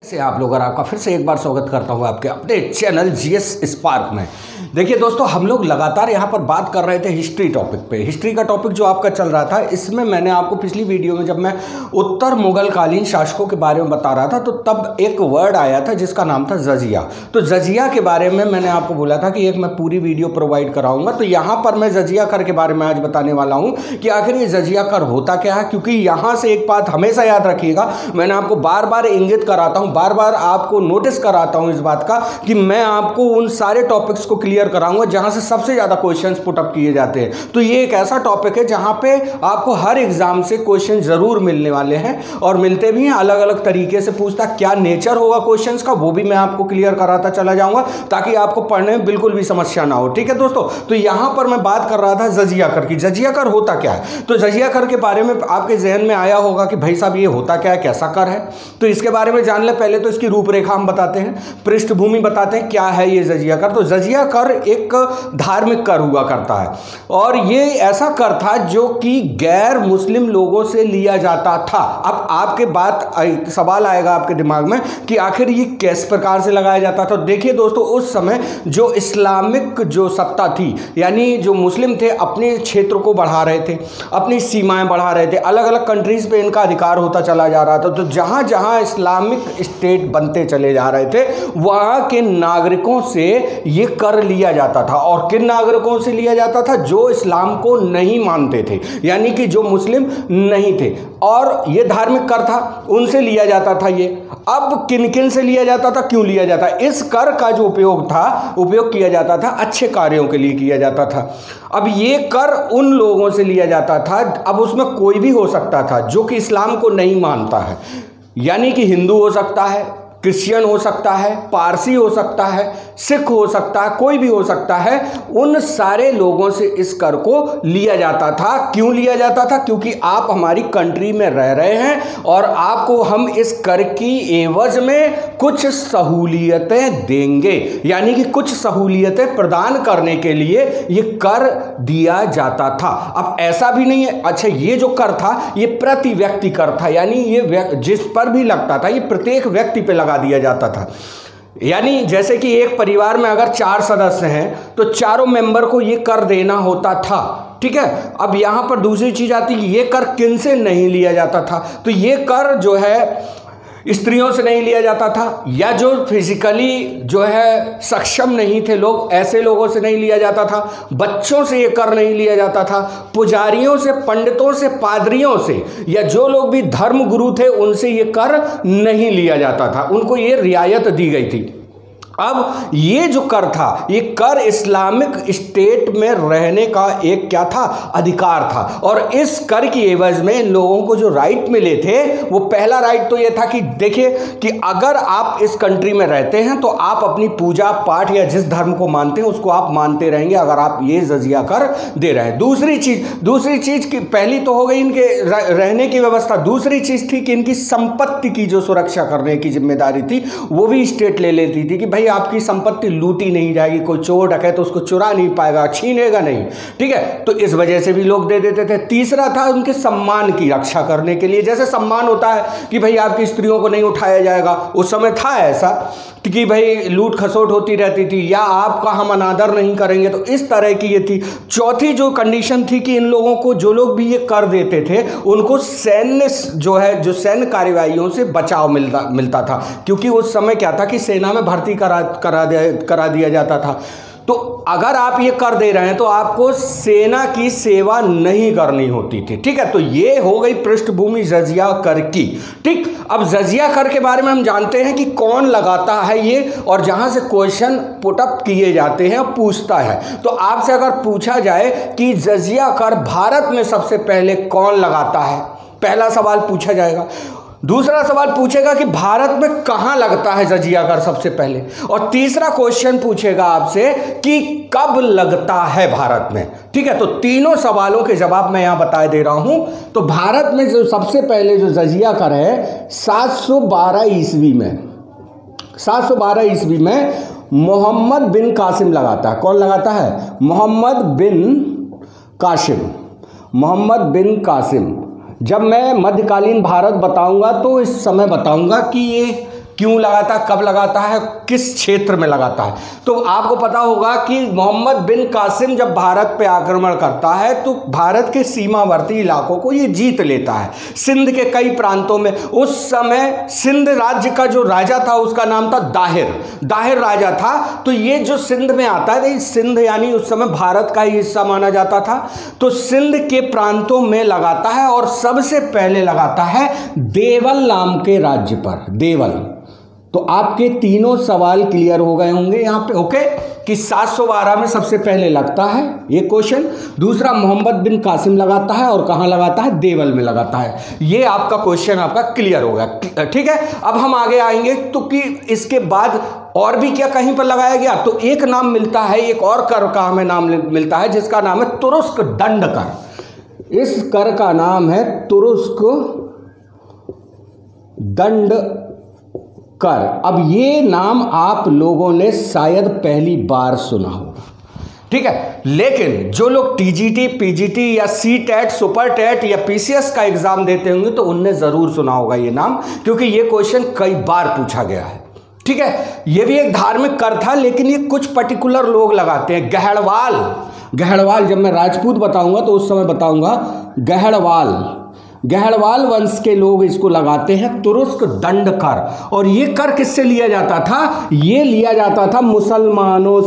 से आप लोग और आपका फिर से एक बार स्वागत करता हूं आपके अपने चैनल जीएस स्पार्क में। देखिए दोस्तों, हम लोग लगातार यहां पर बात कर रहे थे हिस्ट्री टॉपिक पे। हिस्ट्री का टॉपिक जो आपका चल रहा था, इसमें मैंने आपको पिछली वीडियो में जब मैं उत्तर मुगल कालीन शासकों के बारे में बता रहा था तो तब एक वर्ड आया था जिसका नाम था जजिया। तो जजिया के बारे में मैंने आपको बोला था कि एक मैं पूरी वीडियो प्रोवाइड कराऊंगा। तो यहाँ पर मैं जजिया कर के बारे में आज बताने वाला हूँ कि आखिर ये जजिया कर होता क्या है। क्योंकि यहाँ से एक बात हमेशा याद रखिएगा, मैंने आपको बार बार इंगित कराता हूँ, बार बार आपको नोटिस कराता हूं इस बात का कि मैं आपको उन सारे टॉपिक्स को क्लियर कराऊंगा जहां से सबसे ज्यादा क्वेश्चंस पुट अप किए जाते हैं। तो ये एक ऐसा टॉपिक है जहां पे आपको हर एग्जाम से क्वेश्चन जरूर मिलने वाले हैं और मिलते भी हैं। अलग अलग तरीके से पूछता क्या नेचर होगा क्वेश्चंस का, वो भी मैं आपको क्लियर कराता चला जाऊंगा ताकि आपको पढ़ने में बिल्कुल भी समस्या ना हो। ठीक है दोस्तों, तो यहां पर मैं बात कर रहा था जजिया कर की। जजिया कर होता क्या है? तो जजिया कर के बारे में आपके जहन में आया होगा कि भाई साहब ये होता क्या है, कैसा कर है। तो इसके बारे में जान ले। पहले तो इसकी रूपरेखा हम बताते हैं, पृष्ठभूमि बताते हैं क्या है ये जजिया कर। तो जजिया कर एक धार्मिक कर हुआ करता है और ये ऐसा कर था जो कि गैर मुस्लिम लोगों से लिया जाता था। अब आपके सवाल आएगा आपके दिमाग में कि आखिर ये किस प्रकार से लगाया जाता था। देखिए दोस्तों, उस समय जो इस्लामिक जो सत्ता थी, यानी जो मुस्लिम थे अपने क्षेत्र को बढ़ा रहे थे, अपनी सीमाएं बढ़ा रहे थे, अलग अलग कंट्रीज पे इनका अधिकार होता चला जा रहा था। तो जहां जहां इस्लामिक स्टेट बनते चले जा रहे थे वहां के नागरिकों से ये कर लिया जाता था। और किन नागरिकों से लिया जाता था? जो इस्लाम को नहीं मानते थे, यानी कि जो मुस्लिम नहीं थे, और ये धार्मिक कर था, उनसे लिया जाता था ये। अब किन किन से लिया जाता था, क्यों लिया जाता? इस कर का जो उपयोग किया जाता था अच्छे कार्यों के लिए किया जाता था। अब ये कर उन लोगों से लिया जाता था, अब उसमें कोई भी हो सकता था जो कि इस्लाम को नहीं मानता है, यानी कि हिंदू हो सकता है, क्रिश्चियन हो सकता है, पारसी हो सकता है, सिख हो सकता है, कोई भी हो सकता है। उन सारे लोगों से इस कर को लिया जाता था। क्यों लिया जाता था? क्योंकि आप हमारी कंट्री में रह रहे हैं और आपको हम इस कर की एवज में कुछ सहूलियतें देंगे, यानी कि कुछ सहूलियतें प्रदान करने के लिए ये कर दिया जाता था। अब ऐसा भी नहीं है, अच्छा ये जो कर था ये प्रति व्यक्ति कर था, यानी ये जिस पर भी लगता था ये प्रत्येक व्यक्ति पे लगा दिया जाता था। यानी जैसे कि एक परिवार में अगर 4 सदस्य हैं तो चारों मेंबर को ये कर देना होता था। ठीक है, अब यहां पर दूसरी चीज आती है, ये कर किन से नहीं लिया जाता था? तो ये कर जो है स्त्रियों से नहीं लिया जाता था, या जो फिजिकली जो है सक्षम नहीं थे लोग, ऐसे लोगों से नहीं लिया जाता था। बच्चों से ये कर नहीं लिया जाता था। पुजारियों से, पंडितों से, पादरियों से, या जो लोग भी धर्म गुरु थे उनसे ये कर नहीं लिया जाता था, उनको ये रियायत दी गई थी। अब ये जो कर था, ये कर इस्लामिक स्टेट में रहने का एक क्या था? अधिकार था। और इस कर की एवज में इन लोगों को जो राइट मिले थे, वो पहला राइट तो ये था कि देखिए कि अगर आप इस कंट्री में रहते हैं तो आप अपनी पूजा पाठ या जिस धर्म को मानते हैं उसको आप मानते रहेंगे अगर आप ये जजिया कर दे रहे हैं। दूसरी चीज की पहली तो हो गई इनके रहने की व्यवस्था। दूसरी चीज थी कि इनकी संपत्ति की जो सुरक्षा करने की जिम्मेदारी थी वो भी स्टेट ले लेती थी कि भाई आपकी संपत्ति लूटी नहीं जाएगी, कोई चोर डकैत तो उसको चुरा नहीं पाएगा, छीनेगा नहीं। ठीक है, तो इस वजह से भी लोग दे देते थे। तीसरा था उनके सम्मान की रक्षा करने के लिए। जैसे सम्मान होता है कि भाई आपकी स्त्रियों को नहीं उठाया जाएगा, उस समय था ऐसा कि भाई लूट खसोट होती रहती थी, या आपका हम अनादर नहीं करेंगे, तो इस तरह की ये थी। चौथी जो कंडीशन थी कि इन लोगों को, जो लोग भी ये कर देते थे, उनको सैन्य जो सैन्य कार्यवाहियों से बचाव मिलता था। क्योंकि उस समय क्या था कि सेना में भर्ती करा दिया जाता था। तो अगर आप ये कर दे रहे हैं तो आपको सेना की सेवा नहीं करनी होती थी। ठीक है, तो ये हो गई पृष्ठभूमि जजिया कर की। ठीक, अब जजिया कर के बारे में हम जानते हैं कि कौन लगाता है ये, और जहां से क्वेश्चन पुट अप किए जाते हैं पूछता है। तो आपसे अगर पूछा जाए कि जजिया कर भारत में सबसे पहले कौन लगाता है, पहला सवाल पूछा जाएगा। दूसरा सवाल पूछेगा कि भारत में कहां लगता है जजिया कर सबसे पहले, और तीसरा क्वेश्चन पूछेगा आपसे कि कब लगता है भारत में। ठीक है, तो तीनों सवालों के जवाब मैं यहां बता दे रहा हूं। तो भारत में जो सबसे पहले जो जजिया कर है 712 ईस्वी में, 712 ईस्वी में मोहम्मद बिन कासिम लगाता है। कौन लगाता है? मोहम्मद बिन कासिम। जब मैं मध्यकालीन भारत बताऊंगा तो इस समय बताऊंगा कि ये क्यों लगाता है, कब लगाता है, किस क्षेत्र में लगाता है। तो आपको पता होगा कि मोहम्मद बिन कासिम जब भारत पे आक्रमण करता है तो भारत के सीमावर्ती इलाकों को ये जीत लेता है, सिंध के कई प्रांतों में। उस समय सिंध राज्य का जो राजा था उसका नाम था दाहिर राजा था। तो ये जो सिंध में आता है, सिंध यानी उस समय भारत का ही हिस्सा माना जाता था। तो सिंध के प्रांतों में लगाता है और सबसे पहले लगाता है देवल नाम के राज्य पर, देवल। तो आपके तीनों सवाल क्लियर हो गए होंगे यहां पे, ओके, कि 712 में सबसे पहले लगता है ये क्वेश्चन। दूसरा मोहम्मद बिन कासिम लगाता है और कहां लगाता है, देवल में लगाता है। ये आपका क्वेश्चन आपका क्लियर हो गया, ठीक है। अब हम आगे आएंगे तो कि इसके बाद और भी क्या कहीं पर लगाया गया, तो एक नाम मिलता है, एक और कर का हमें नाम मिलता है जिसका नाम है तुरुस्क दंड कर। इस कर का नाम है तुरुस्क दंड कर। अब ये नाम आप लोगों ने शायद पहली बार सुना होगा, ठीक है। लेकिन जो लोग टीजीटी, पीजीटी या सीटेट, सुपर टेट या पीसीएस का एग्जाम देते होंगे तो उनने जरूर सुना होगा ये नाम, क्योंकि ये क्वेश्चन कई बार पूछा गया है, ठीक है। ये भी एक धार्मिक कर था, लेकिन ये कुछ पर्टिकुलर लोग लगाते हैं। गहड़वाल, जब मैं राजपूत बताऊंगा तो उस समय बताऊंगा गहड़वाल वंश के लोग इसको लगाते हैं, तुरुस्क दंड कर। और ये कर किससे लिया जाता था, ये लिया जाता था मुसलमानों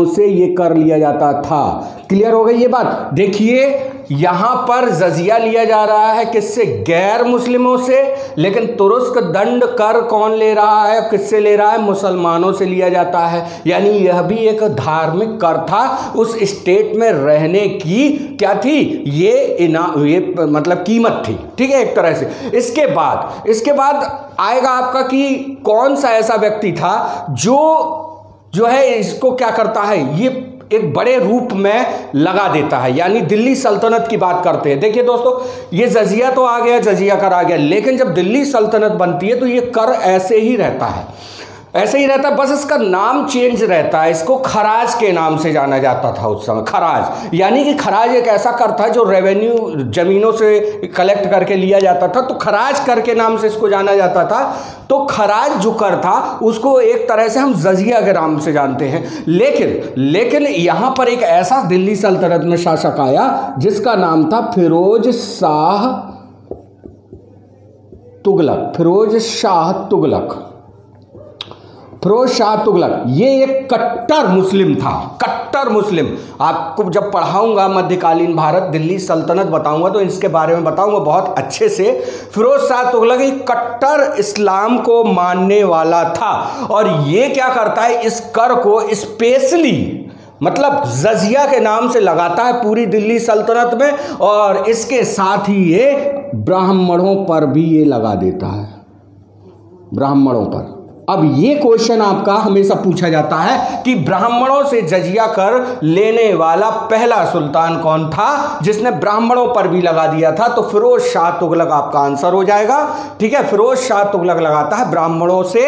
से ये कर लिया जाता था। क्लियर हो गई ये बात। देखिए यहां पर जजिया लिया जा रहा है किससे, गैर मुस्लिमों से, लेकिन तुरुस्क दंड कर कौन ले रहा है, किससे ले रहा है, मुसलमानों से लिया जाता है। यानी यह भी एक धार्मिक कर था, उस स्टेट में रहने की क्या थी, ये मतलब कीमत थी, ठीक है, एक तरह से। इसके बाद आएगा आपका कि कौन सा ऐसा व्यक्ति था जो है इसको क्या करता है, ये एक बड़े रूप में लगा देता है। यानी दिल्ली सल्तनत की बात करते हैं। देखिए दोस्तों, ये जजिया तो आ गया, जजिया कर आ गया, लेकिन जब दिल्ली सल्तनत बनती है तो ये कर ऐसे ही रहता है, बस इसका नाम चेंज रहता है। इसको खराज के नाम से जाना जाता था उस समय, खराज। यानी कि खराज एक ऐसा कर था जो रेवेन्यू जमीनों से कलेक्ट करके लिया जाता था, तो खराज कर के नाम से इसको जाना जाता था। तो खराज जो कर था उसको एक तरह से हम जजिया के नाम से जानते हैं। लेकिन यहां पर एक ऐसा दिल्ली सल्तनत में शासक आया जिसका नाम था फिरोज शाह तुगलक। ये एक कट्टर मुस्लिम था, कट्टर मुस्लिम। आपको जब पढ़ाऊंगा मध्यकालीन भारत, दिल्ली सल्तनत बताऊंगा तो इसके बारे में बताऊंगा बहुत अच्छे से। फिरोज शाह तुगलक एक कट्टर इस्लाम को मानने वाला था, और ये क्या करता है, इस कर को स्पेशली मतलब जजिया के नाम से लगाता है पूरी दिल्ली सल्तनत में, और इसके साथ ही ये ब्राह्मणों पर भी ये लगा देता है, ब्राह्मणों पर। अब ये क्वेश्चन आपका हमेशा पूछा जाता है कि ब्राह्मणों से जजिया कर लेने वाला पहला सुल्तान कौन था जिसने ब्राह्मणों पर भी लगा दिया था, तो फिरोज शाह तुगलक आपका आंसर हो जाएगा, ठीक है। फिरोज शाह तुगलक लगाता है ब्राह्मणों से,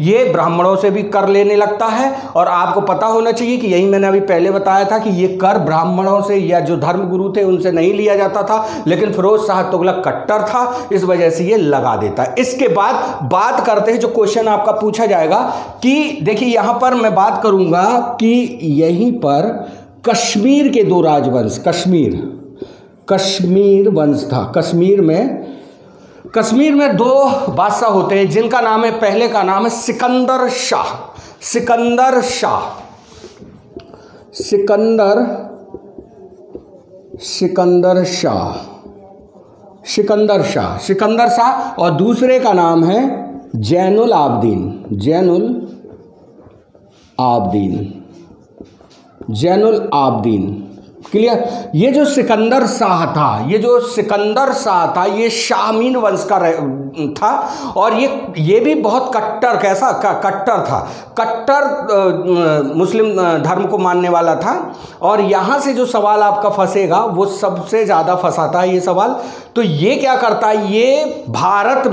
ये ब्राह्मणों से भी कर लेने लगता है। और आपको पता होना चाहिए कि यही मैंने अभी पहले बताया था कि ये कर ब्राह्मणों से या जो धर्मगुरु थे उनसे नहीं लिया जाता था, लेकिन फिरोज शाह तुगलक कट्टर था, इस वजह से ये लगा देता है। इसके बाद बात करते हैं जो क्वेश्चन आपका पूछा जाएगा कि देखिए यहां पर मैं बात करूंगा कि यहीं पर कश्मीर के दो राजवंश, कश्मीर वंश था। कश्मीर में दो बादशाह होते हैं जिनका नाम है, पहले का नाम है सिकंदर शाह, और दूसरे का नाम है जैनुल आबदीन। क्लियर। ये जो सिकंदर शाह था ये शामीन वंश का था, और ये भी बहुत कट्टर, कैसा कट्टर था, कट्टर मुस्लिम धर्म को मानने वाला था। और यहाँ से जो सवाल आपका फंसेगा वो सबसे ज़्यादा फंसाता है ये सवाल। तो ये क्या करता है, ये भारत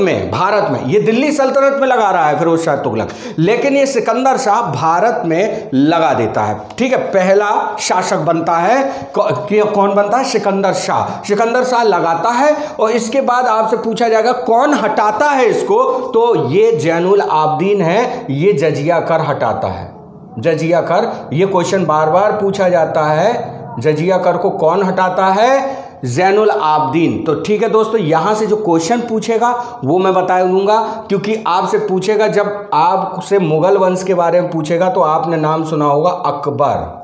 में ये दिल्ली सल्तनत में लगा रहा है फिरोज शाह तुगलक, लेकिन ये सिकंदर शाह भारत में लगा देता है, ठीक है। पहला शासक बनता है कौन बनता है? सिकंदर शाह। सिकंदर शाह लगाता है और इसके बाद आपसे पूछा जाएगा कौन हटाता है इसको, तो ये जैनुल आबदीन है, ये जजिया कर हटाता है। जजिया कर, ये क्वेश्चन बार बार पूछा जाता है, जजिया कर को कौन हटाता है? जैनुल आबदीन। तो ठीक है दोस्तों, यहां से जो क्वेश्चन पूछेगा वो मैं बता दूंगा, क्योंकि आपसे पूछेगा, जब आपसे मुगल वंश के बारे में पूछेगा तो आपने नाम सुना होगा अकबर।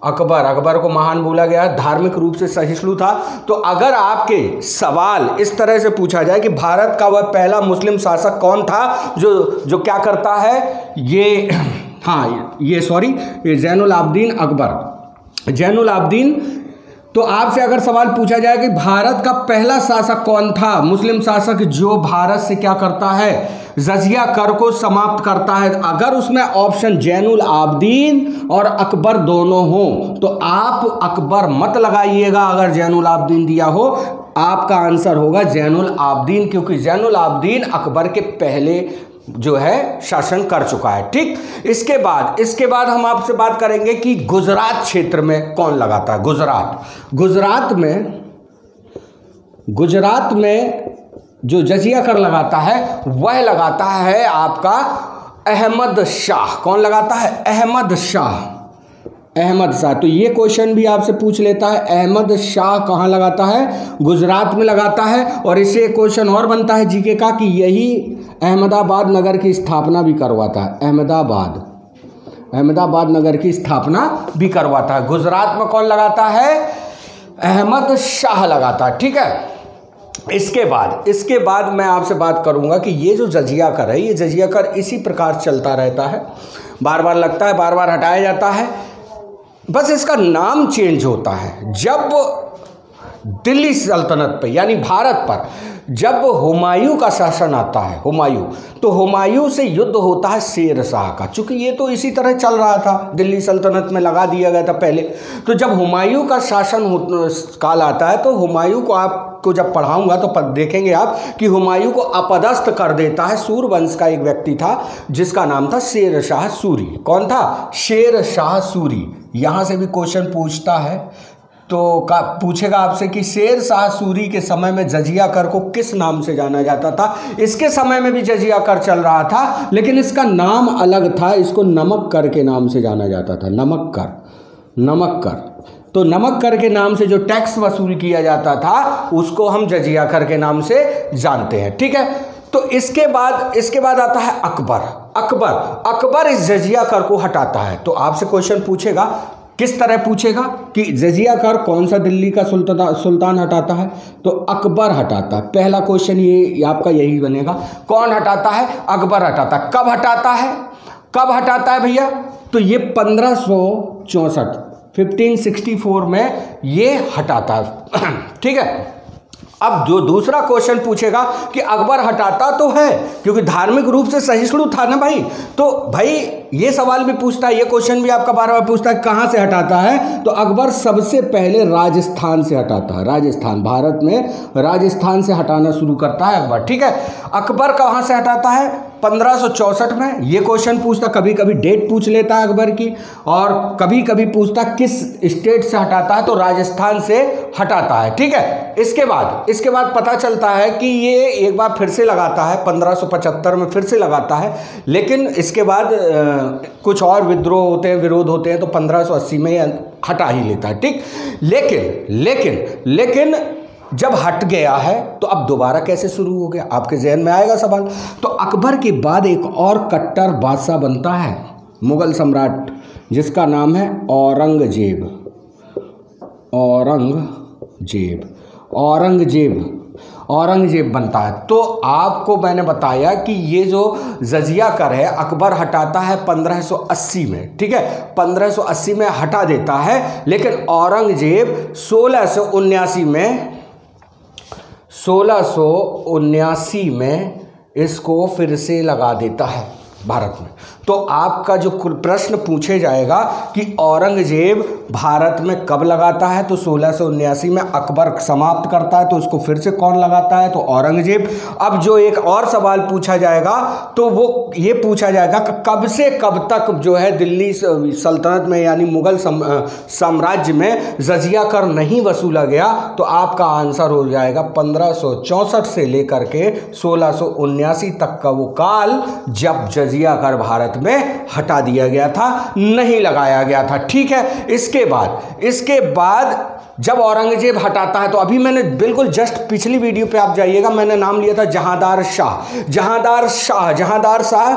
अकबर को महान बोला गया, धार्मिक रूप से सहिष्णु था। तो अगर आपके सवाल इस तरह से पूछा जाए कि भारत का वह पहला मुस्लिम शासक कौन था जो क्या करता है, ये जैनुल आबदीन अकबर, जैनुल आबदीन। तो आपसे अगर सवाल पूछा जाए कि भारत का पहला शासक कौन था, मुस्लिम शासक, जो भारत से क्या करता है? जजिया कर को समाप्त करता है। अगर उसमें ऑप्शन जैनुल आबदीन और अकबर दोनों हो तो आप अकबर मत लगाइएगा। अगर जैनुल आबदीन दिया हो, आपका आंसर होगा जैनुल आबदीन, क्योंकि जैनुल आबदीन अकबर के पहले जो है शासन कर चुका है। ठीक, इसके बाद हम आपसे बात करेंगे कि गुजरात क्षेत्र में कौन लगाता है? गुजरात में जो जजिया कर लगाता है वह लगाता है आपका अहमद शाह। कौन लगाता है? अहमद शाह। तो ये क्वेश्चन भी आपसे पूछ लेता है, अहमद शाह कहाँ लगाता है? गुजरात में लगाता है। और इससे एक क्वेश्चन और बनता है जीके का कि यही अहमदाबाद नगर की स्थापना भी करवाता है। अहमदाबाद नगर की स्थापना भी करवाता है। गुजरात में कौन लगाता है? अहमद शाह लगाता है। ठीक है, इसके बाद मैं आपसे बात करूंगा कि ये जो जजिया कर है, ये जजिया कर इसी प्रकार चलता रहता है, बार बार लगता है, बार बार हटाया जाता है, बस इसका नाम चेंज होता है। जब दिल्ली सल्तनत पे यानी भारत पर जब हुमायूं का शासन आता है, तो हुमायूं से युद्ध होता है शेर शाह का। चूंकि ये तो इसी तरह चल रहा था, दिल्ली सल्तनत में लगा दिया गया था पहले। तो जब हुमायूं का शासन काल आता है तो हुमायूं को आपको जब पढ़ाऊंगा तो देखेंगे आप कि हुमायूं को अपदस्थ कर देता है सूर वंश का एक व्यक्ति था जिसका नाम था शेर शाह सूरी। कौन था? शेर शाह सूरी। यहाँ से भी क्वेश्चन पूछता है, तो पूछेगा आपसे कि शेर शाह सूरी के समय में जजिया कर को किस नाम से जाना जाता था? इसके समय में भी जजिया कर चल रहा था, लेकिन इसका नाम अलग था, इसको नमक कर के नाम से जाना जाता था। नमक कर। तो नमक कर के नाम से जो टैक्स वसूल किया जाता था उसको हम जजिया कर के नाम से जानते हैं। ठीक है, तो इसके बाद आता है अकबर इस जजिया कर को हटाता है। तो आपसे क्वेश्चन पूछेगा, किस तरह पूछेगा कि जजिया कर कौन सा दिल्ली का सुल्तान हटाता है? तो अकबर हटाता है। पहला क्वेश्चन ये आपका यही बनेगा, कौन हटाता है? अकबर हटाता है। कब हटाता है भैया? तो ये 1564 में ये हटाता है। ठीक है, अब जो दूसरा क्वेश्चन पूछेगा कि अकबर हटाता तो है, क्योंकि धार्मिक रूप से सहिष्णु था ना भाई, तो भाई ये सवाल भी पूछता है, ये क्वेश्चन भी आपका बार बार पूछता है कहाँ से हटाता है? तो अकबर सबसे पहले राजस्थान से हटाता है। राजस्थान, भारत में राजस्थान से हटाना शुरू करता है अकबर। ठीक है, अकबर कहाँ से हटाता है? 1564 में। ये क्वेश्चन पूछता, कभी कभी डेट पूछ लेता है अकबर की, और कभी कभी पूछता किस स्टेट से हटाता है, तो राजस्थान से हटाता है। ठीक है, इसके बाद पता चलता है कि ये एक बार फिर से लगाता है, 1575 में फिर से लगाता है, लेकिन इसके बाद कुछ और विद्रोह होते हैं, विरोध होते हैं, तो 1580 में हटा ही लेता है। ठीक, लेकिन जब हट गया है तो अब दोबारा कैसे शुरू हो गया? आपके जहन में आएगा सवाल। तो अकबर के बाद एक और कट्टर बादशाह बनता है, मुगल सम्राट, जिसका नाम है औरंगजेब बनता है। तो आपको मैंने बताया कि ये जो जजिया कर है अकबर हटाता है 1580 में। ठीक है, 1580 में हटा देता है, लेकिन औरंगजेब 1679 में इसको फिर से लगा देता है। भारत में। तो आपका जो प्रश्न पूछे जाएगा कि औरंगजेब भारत में कब लगाता है, तो 1679 में अकबर समाप्त करता है, तो उसको फिर से कौन लगाता है, तो औरंगजेब। अब जो एक और सवाल पूछा जाएगा तो वो ये पूछा जाएगा कि कब से कब तक जो है दिल्ली सल्तनत में यानी मुगल साम्राज्य में जजिया कर नहीं वसूला गया, तो आपका आंसर हो जाएगा 1564 से लेकर के 1679 तक का वो काल जब जजिया कर भारत में हटा दिया गया था, नहीं लगाया गया था। ठीक है, इसके बाद जब औरंगजेब हटाता है, तो अभी मैंने बिल्कुल जस्ट पिछली वीडियो पे आप जाइएगा, मैंने नाम लिया था जहांदार शाह। जहांदार शाह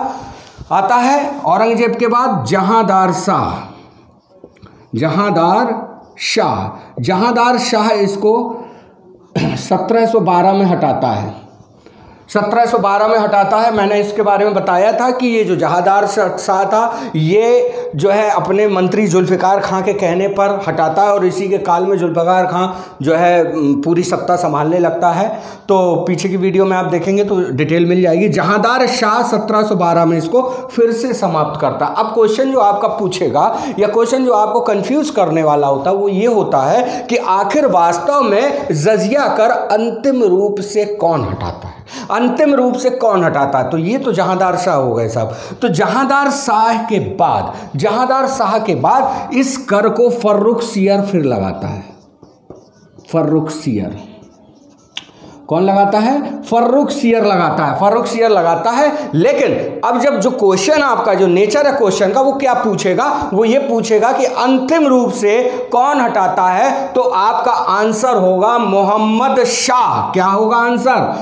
आता है औरंगजेब के बाद, जहांदार शाह इसको 1712 में हटाता है। 1712 में हटाता है। मैंने इसके बारे में बताया था कि ये जो जहांदार शाह था, ये जो है अपने मंत्री जुल्फ़िकार खां के कहने पर हटाता है और इसी के काल में जुल्फ़िकार खां जो है पूरी सत्ता संभालने लगता है। तो पीछे की वीडियो में आप देखेंगे तो डिटेल मिल जाएगी। जहांदार शाह 1712 में इसको फिर से समाप्त करता है। अब क्वेश्चन जो आपका पूछेगा या क्वेश्चन जो आपको कंफ्यूज करने वाला होता है वो ये होता है कि आखिर वास्तव में जजिया कर अंतिम रूप से कौन हटाता है, अंतिम रूप से कौन हटाता है। तो ये तो जहांदार शाह हो गए साहब। तो जहांदार शाह के बाद इस कर को फर्रुखसियर फिर लगाता है। फर्रुखसियर कौन लगाता है, फर्रुखसियर लगाता है। लेकिन अब जब जो क्वेश्चन आपका जो नेचर है क्वेश्चन का, वो क्या पूछेगा, वो ये पूछेगा कि अंतिम रूप से कौन हटाता है, तो आपका आंसर होगा मोहम्मद शाह। क्या होगा आंसर,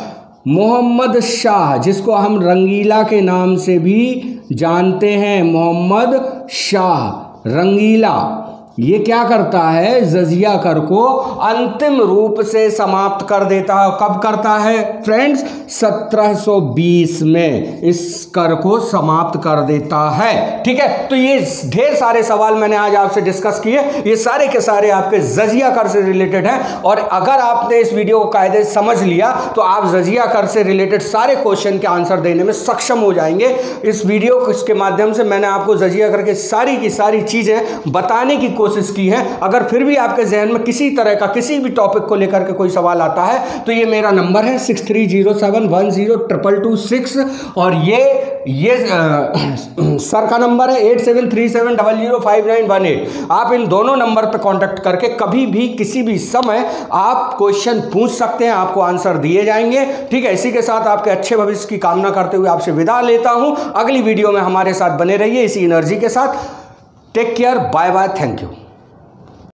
मोहम्मद शाह, जिसको हम रंगीला के नाम से भी जानते हैं। मोहम्मद शाह रंगीला, ये क्या करता है, जजिया कर को अंतिम रूप से समाप्त कर देता है। कब करता है फ्रेंड्स, 1720 में इस कर को समाप्त कर देता है। ठीक है, तो ये ढेर सारे सवाल मैंने आज आपसे डिस्कस किए, ये सारे के सारे आपके जजिया कर से रिलेटेड हैं। और अगर आपने इस वीडियो को कायदे से समझ लिया तो आप जजिया कर से रिलेटेड सारे क्वेश्चन के आंसर देने में सक्षम हो जाएंगे। इस वीडियो के माध्यम से मैंने आपको जजिया कर के सारी की सारी चीजें बताने की कोशिश की है। अगर फिर भी आपके जहन में किसी तरह का किसी भी टॉपिक को लेकर के कोई सवाल आता है तो ये मेरा नंबर है 6307102226 और ये सर का नंबर है 8737005918। आप इन दोनों नंबर पर कांटेक्ट करके कभी भी किसी भी समय आप क्वेश्चन पूछ सकते हैं, आपको आंसर दिए जाएंगे। ठीक है, इसी के साथ आपके अच्छे भविष्य की कामना करते हुए आपसे विदा लेता हूं। अगली वीडियो में हमारे साथ बने रहिए इसी एनर्जी के साथ। Take care, bye bye, thank you.